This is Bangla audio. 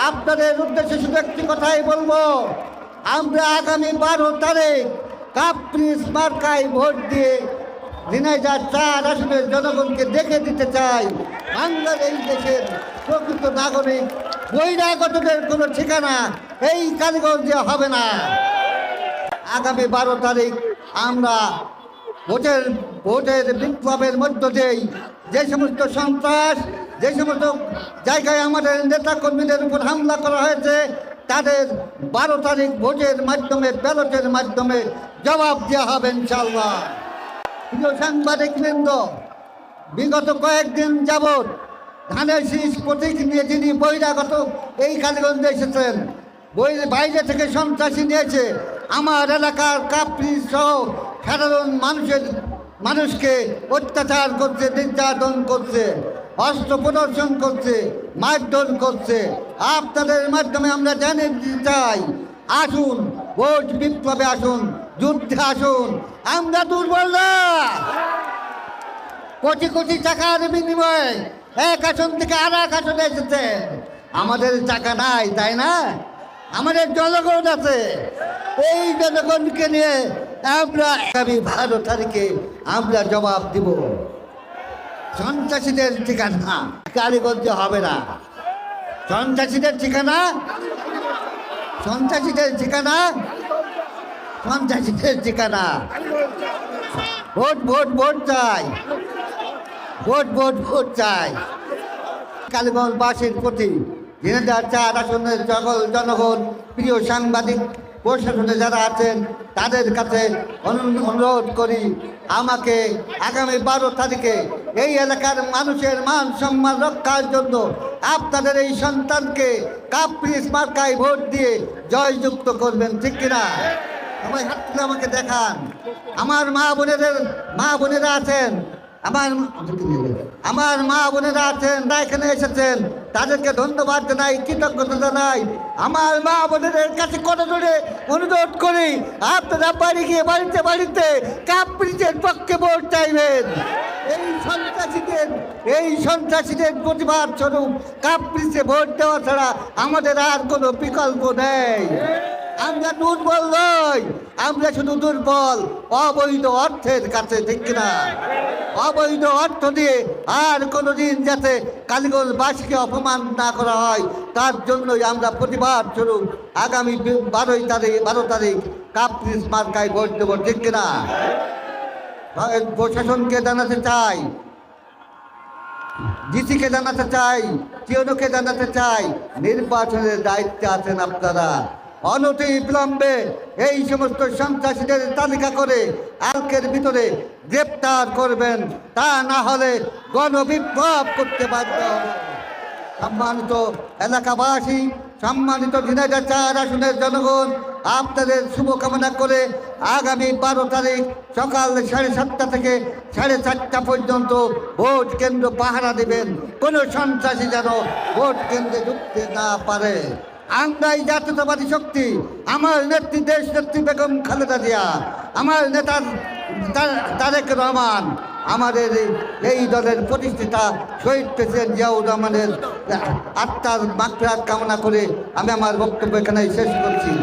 আপনাদের উদ্দেশ্যে শুধু একটি কথাই বলবো, আমরা আগামী 12 তারিখ কাপ্রিস মার্কায় ভোট দিয়ে ঝিনাইদহ 4 আসনের জনগণকে দেখে দিতে চাই বাংলার এই দেশের প্রকৃত নাগরিক বহিরাগতদের কোনো ঠিকানা এই কালীগঞ্জে হবে না। আগামী 12 তারিখ আমরা ভোটের বিপ্লবের মধ্য দিয়েই যে সমস্ত সন্ত্রাস, যে সমস্ত জায়গায় আমাদের নেতাকর্মীদের উপর হামলা করা হয়েছে তাদের 12 তারিখ ভোটের মাধ্যমে, ব্যালটের মাধ্যমে জবাব দেওয়া হবে ইনশাআল্লাহ। প্রিয় সাংবাদিকবৃন্দ, বিগত কয়েকদিন যাবৎ ধানের শীষ প্রতীক নিয়ে যিনি বহিরাগত এই কালীগঞ্জে এসেছেন, বাইরে থেকে সন্ত্রাসী নিয়েছে, আমার এলাকার কাপ্রিস সহ সাধারণ মানুষকে অত্যাচার করছে, নির্যাতন করছে, অস্ত্র প্রদর্শন করছে, মারধর করছে। আপনাদের মাধ্যমে আমরা জানিয়ে দিতে চাই, আসুন ভোট বিপ্লবে আসুন, যুদ্ধে আসুন। আমরা দুর্বল না। কোটি কোটি টাকার বিনিময়ে এক আসন থেকে আর এক আসনে এসেছে। আমাদের টাকা নাই, তাই না? আমাদের জনগণ আছে। এই জনগণকে নিয়ে আমরা আগামী 12 তারিখে আমরা জবাব দিব। সন্ত্রাসীদের ঠিকানা কালীগঞ্জে হবে না। সন্ত্রাসীদের ঠিকানা ভোট ভোট ভোট চাই, ভোট ভোট ভোট চাই। কালীগঞ্জবাসীর প্রতি ঝিনাইদহ 4 আসনের সকল জনগণ, প্রিয় সাংবাদিক, প্রশাসনে যারা আছেন তাদের কাছে অনুরোধ করি, আমাকে আগামী 12 তারিখে এই এলাকার মানুষের মান সম্মান রক্ষার জন্য আপনাদের এই সন্তানকে কাপ্রিস মার্কায় ভোট দিয়ে জয়যুক্ত করবেন, ঠিক কিনা? সবাই হাত তুলে আমাকে দেখান। আমার মা বোনেরা আছেন, আমার মা বোনেরা আছেন, এখানে এসেছেন, তাদেরকে ধন্যবাদ জানাই, কৃতজ্ঞতা জানাই। আমার মা বোনেদের কাছে কত জোরে অনুরোধ করি, আপনারা বাড়ি গিয়ে বাড়িতে কাপ্রিসের পক্ষে ভোট চাইবেন। এই সন্ত্রাসীদের প্রতিবাদ স্বরূপ কাপ্রিসে ভোট দেওয়া ছাড়া আমাদের আর কোনো বিকল্প নেই। আমরা দুর্বল নই, আমরা শুধু দুর্বল অবৈধ অর্থের কাছে, ঠিক না? অবৈধ অর্থ দিয়ে আর কোনোদিন যাতে কালীগঞ্জবাসীকে অপমান না করা হয় তার জন্যই আমরা প্রতিবাদ স্বরূপ আগামী 12 তারিখ কাপ্রিস মার্কায় ভোট দেবো, ঠিক কিনা? প্রশাসনকে জানাতে চাই, ডিসিকে জানাতে চাই, টিওনোকে জানাতে চাই, নির্বাচনের দায়িত্বে আছেন আপনারা। অনতি বিলম্বে এই সমস্ত সন্ত্রাসীদের তালিকা করে আজকের ভিতরে গ্রেপ্তার করবেন, তা না হলে গণবিপ্লব করতে বাধ্য হবে। সম্মানিত এলাকাবাসী, সম্মানিত ঝিনাইদহ 4 আসনের জনগণ, আপনাদের শুভকামনা করে আগামী 12 তারিখ সকাল 7:30 থেকে 4:30 পর্যন্ত ভোট কেন্দ্র পাহারা দেবেন, কোনো সন্ত্রাসী যেন ভোট কেন্দ্রে ঢুকতে না পারে। আমরাই জাতীয়তাবাদী শক্তি, আমার নেত্রী দেশ নেত্রী বেগম খালেদা জিয়া, আমার নেতা তারেক রহমান, আমাদের এই দলের প্রতিষ্ঠাতা শহীদ প্রেসিডেন্ট জিয়াউর রহমানের আত্মার মাগফিরাত কামনা করে আমি আমার বক্তব্য এখানে শেষ করছি।